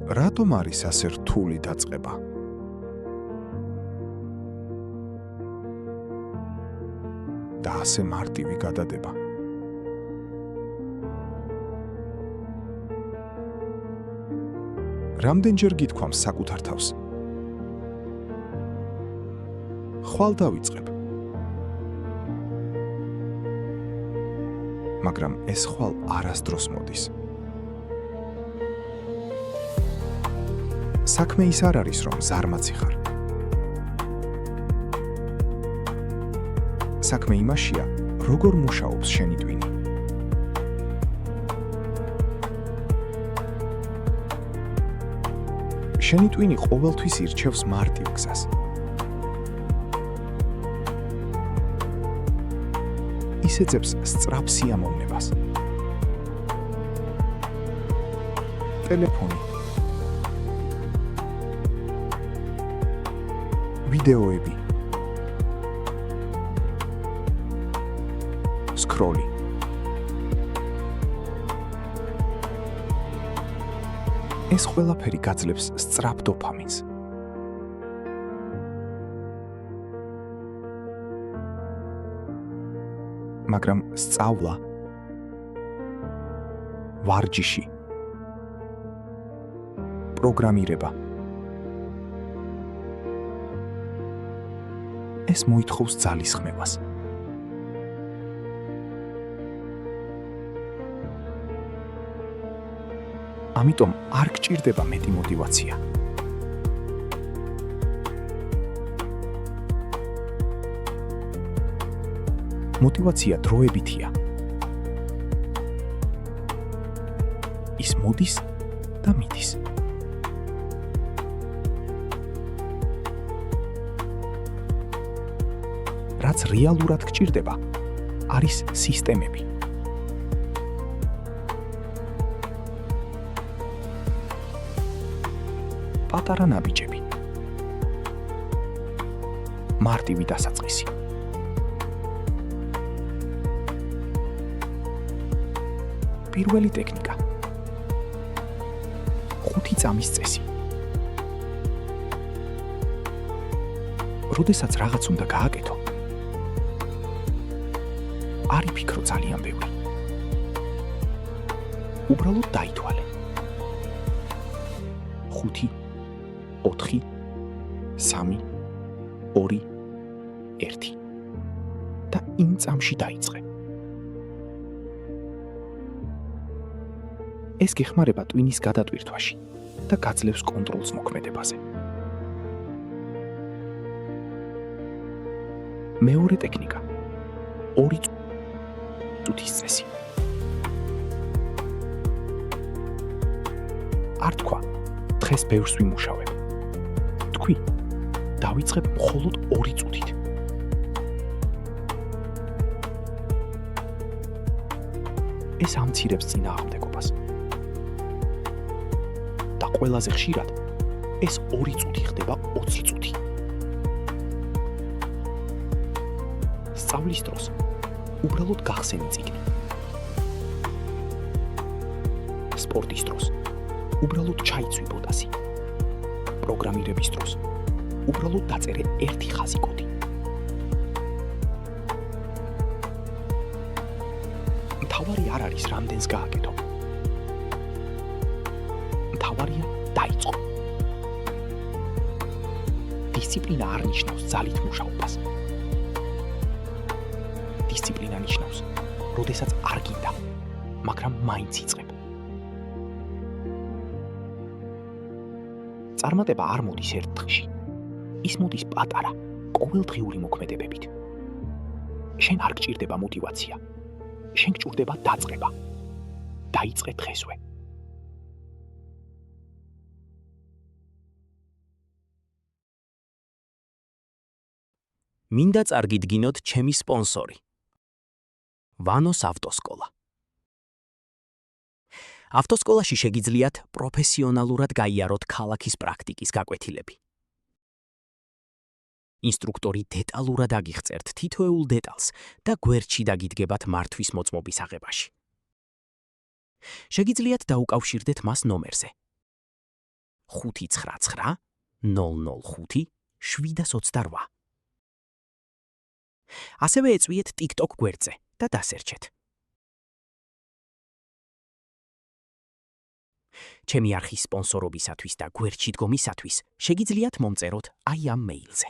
რატომ არის ასე რთული დაწყება? და ასე მარტივი გადადება. რამდენჯერ გითქვამს საკუთარ თავს? ხვალ დავიწყებ. მაგრამ ეს ხვალ არასდროს მოდის. საქმე ის არ არის, რომ ზარმაცი ხარ. საქმე იმაშია, როგორ მუშაობს შენი ტვინი. შენი ტვინი ყოველთვის ირჩევს მარტივ გზას. ის ეძებს სწრაფ სიამოვნებას. ტელეფონი, ვიდეოები, სკროლი. ეს ყველაფერი გაძლევს სწრაფ დოფამინს. მაგრამ სწავლა, ვარჯიში, პროგრამირება ეს მოითხოვს ძალისხმევას. ამიტომ არ გჭირდება მეტი мотиваცია. мотиваცია დროებითია. ის მოდის და მიდის. რაც რეალურად გჭირდება, არის სისტემები. პატარა ნაბიჯები. მარტივი დასაწყისი. პირველი ტექნიკა. 5 წამის წესი. როდესაც რაღაც უნდა გააკეთო, არ იფიქრო ძალიან ბევრი. უბრალოდ დაითვალე. 5, 4, 3, 2, 1 და იმ წამში დაიწყე. ეს გეხმარება ტვინის გადატვირთვაში და გაძლევს კონტროლს მოქმედებაზე. მეორე ტექნიკა. 2 წუთის წესი. არ თქვა, დღეს ბევრს ვიმუშავებ. თქვი, დავიწყებ მხოლოდ 2 წუთით. ეს ამცირებს წინააღმდეგობას. და ყველაზე ხშირად ეს 2 წუთი ხდება 20 წუთი. სწავლის დროს უბრალოდ გახსენი წიგნი. სპორტის დროს უბრალოდ ჩაიცვი პოტასი. პროგრამირების დროს უბრალოდ დაწერე 1 ხაზი კოდი. მთავარი არ არის რამდენს გააკეთო. მთავარია დაიწყო. დისციპლინა არ ნიშნავს ძალით მუშაობას. დისციპლინა ნიშნავს, როდესაც არ გინდა, მაგრამ მაინც იწყებ. წარმატება არ მოდის ერთ დღეში. ის მოდის პატარა, ყოველდღიური მოქმედებებით. შენ არ გჭირდება мотиваცია. შენ გჭირდება დაწყება. დაიწყე დღესვე. მინდა წარგიდგინოთ ჩემი სპონსორი. ვანოს ავტოსკოლა. ავტოსკოლაში შეგიძლიათ პროფესიონალურად გაიაროთ ქალაქის პრაქტიკის გაკვეთილები. ინსტრუქტორი დეტალურად აგიხსენებთ თითოეულ დეტალს და გვერდში დაგიდგებათ მართვის მოწმობის აღებაში. შეგიძლიათ დაუკავშირდეთ მას ნომერზე 599 005 728. ასევე ეწვიეთ TikTok გვერდზე და დასერჩეთ. ჩემი არხის სპონსორობისათვის და გვერდში დგომისათვის შეგიძლიათ მომწეროთ აი ამ მეილზე.